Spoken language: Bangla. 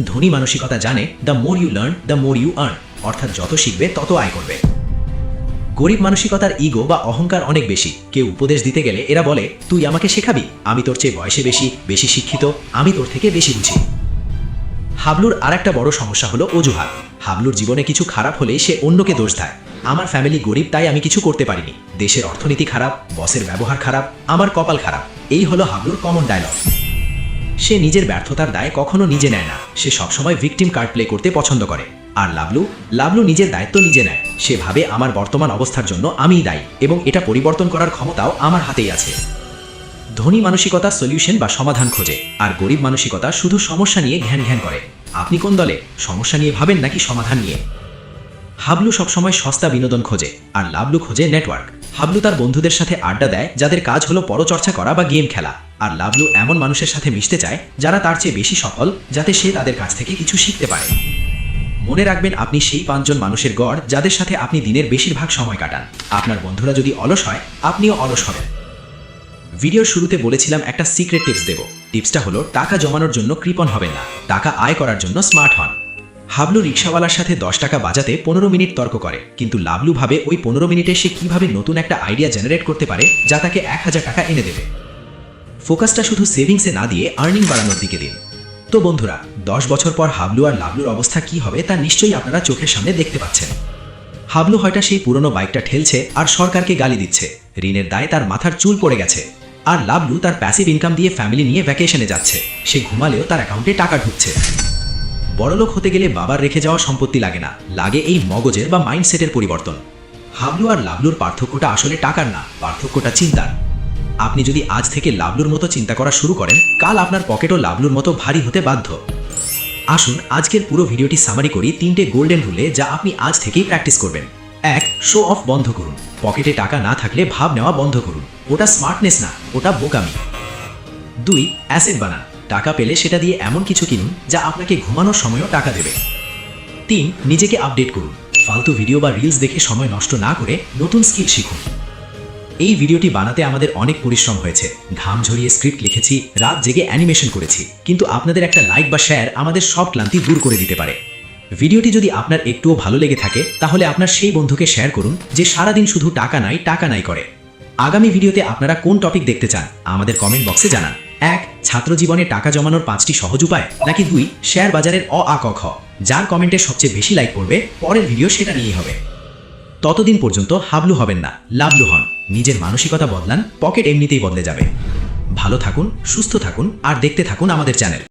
ধনী মানসিকতা জানে the more you learn the more you earn, অর্থাৎ যত শিখবে তত আয় করবে। গরিব মানসিকতার ইগো বা অহংকার অনেক বেশি। কেউ উপদেশ দিতে গেলে এরা বলে, তুই আমাকে শেখাবি, আমি তোর চেয়ে বয়সে বেশি শিক্ষিত, আমি তোর থেকে বেশি বুঝি। হাবলুর আর একটা বড় সমস্যা হলো অজুহাত। হাবলুর জীবনে কিছু খারাপ হলেই সে অন্যকে দোষ দেয়। আমার ফ্যামিলি গরিব তাই আমি কিছু করতে পারিনি, দেশের অর্থনীতি খারাপ, বসের ব্যবহার খারাপ, আমার কপাল খারাপ, এই হলো হাবলুর কমন ডায়লগ। সে নিজের ব্যর্থতার দায় কখনো নিজে নেয় না, সে সবসময় ভিকটিম কার্ড প্লে করতে পছন্দ করে। আর লাবলু নিজের দায়িত্ব নিজে নেয়। সে ভাবে আমার বর্তমান অবস্থার জন্য আমিই দায়ী এবং এটা পরিবর্তন করার ক্ষমতাও আমার হাতেই আছে। ধনী মানসিকতা সলিউশন বা সমাধান খোঁজে, আর গরিব মানসিকতা শুধু সমস্যা নিয়ে ঘ্যান ঘ্যান করে। আপনি কোন দলে? সমস্যা নিয়ে ভাবেন নাকি সমাধান নিয়ে? হাবলু সবসময় সস্তা বিনোদন খোঁজে, আর লাবলু খোঁজে নেটওয়ার্ক। হাবলু তার বন্ধুদের সাথে আড্ডা দেয় যাদের কাজ হলো পরচর্চা করা বা গেম খেলা, আর লাবলু এমন মানুষের সাথে মিশতে চায় যারা তার চেয়ে বেশি সফল, যাতে সে তাদের কাছ থেকে কিছু শিখতে পারে। মনে রাখবেন, আপনি সেই 5 জন মানুষের গড় যাদের সাথে আপনি দিনের বেশিরভাগ সময় কাটান। আপনার বন্ধুরা যদি অলস হয়, আপনিও অলস হবেন। ভিডিওর শুরুতে বলেছিলাম একটা সিক্রেট টিপস দেব। টিপসটা হলো, টাকা জমানোর জন্য কৃপণ হবেন না, টাকা আয় করার জন্য স্মার্ট হন। হাবলু রিকশাওয়ালার সাথে 10 টাকা বাজাতে 15 মিনিট তর্ক করে, কিন্তু লাবলু ভাবে ওই 15 মিনিটে সে কিভাবে নতুন একটা আইডিয়া জেনারেট করতে পারে যা তাকে 1000 টাকা এনে দেবে। ফোকাসটা শুধু সেভিংসে না দিয়ে আর্নিং বাড়ানোর দিকে দিন। তো বন্ধুরা, 10 বছর পর হাবলু আর লাবলুর অবস্থা কি হবে তা নিশ্চয়ই আপনারা চোখের সামনে দেখতে পাচ্ছেন। হাবলু হয়তো সেই পুরনো বাইকটা ঠেলছে আর সরকারকে গালি দিচ্ছে, ঋণের দায়ে তার মাথার চুল পড়ে গেছে। আর লাবলু তার প্যাসিভ ইনকাম দিয়ে ফ্যামিলি নিয়ে ভ্যাকেশনে যাচ্ছে, সে ঘুমালেও তার অ্যাকাউন্টে টাকা ঢুকছে। বড়লোক হতে গেলে বাবার রেখে যাওয়া সম্পত্তি লাগে না, লাগে এই মগজের বা মাইন্ডসেটের পরিবর্তন। হাবলু আর লাবলুর পার্থক্যটা আসলে টাকার না, পার্থক্যটা চিন্তার। আপনি যদি আজ থেকে লাবলুর মতো চিন্তা করা শুরু করেন, কাল আপনার পকেটও লাবলুর মতো ভারী হতে বাধ্য। আসুন আজকের পুরো ভিডিওটি সামারি করি 3টে গোল্ডেন রুলে, যা আপনি আজ থেকেই প্র্যাকটিস করবেন। 1. শো অফ বন্ধ করুন। পকেটে টাকা না থাকলে ভাব নেওয়া বন্ধ করুন, ওটা স্মার্টনেস না, ওটা বোকামি। 2. অ্যাসেট বানান। টাকা পেলে সেটা দিয়ে এমন কিছু কিনুন যা আপনাকে ঘুমানোর সময়ও টাকা দেবে। 3. নিজেকে আপডেট করুন। ফালতু ভিডিও বা রিলস দেখে সময় নষ্ট না করে নতুন স্কিল শিখুন। এই ভিডিওটি বানাতে আমাদের অনেক পরিশ্রম হয়েছে, ঘাম ঝরিয়ে স্ক্রিপ্ট লিখেছি, রাত জেগে অ্যানিমেশন করেছি, কিন্তু আপনাদের একটা লাইক বা শেয়ার আমাদের সব ক্লান্তি দূর করে দিতে পারে। ভিডিওটি যদি আপনার একটুও ভালো লেগে থাকে, তাহলে আপনার সেই বন্ধুকে শেয়ার করুন যে সারাদিন শুধু টাকা নাই করে। আগামী ভিডিওতে আপনারা কোন টপিক দেখতে চান আমাদের কমেন্ট বক্সে জানান। 1. ছাত্র জীবনে টাকা জমানোর 5টি সহজ উপায়, নাকি 2. শেয়ার বাজারের অ আ ক খ। যার কমেন্টে সবচেয়ে বেশি লাইক পড়বে, পরের ভিডিও সেটা নিয়েই হবে। ততদিন পর্যন্ত হাবলু হবেন না, লাবলু হন। নিজের মানসিকতা বদলান, পকেট এমনিতেই বদলে যাবে। ভালো থাকুন, সুস্থ থাকুন, আর দেখতে থাকুন আমাদের চ্যানেল।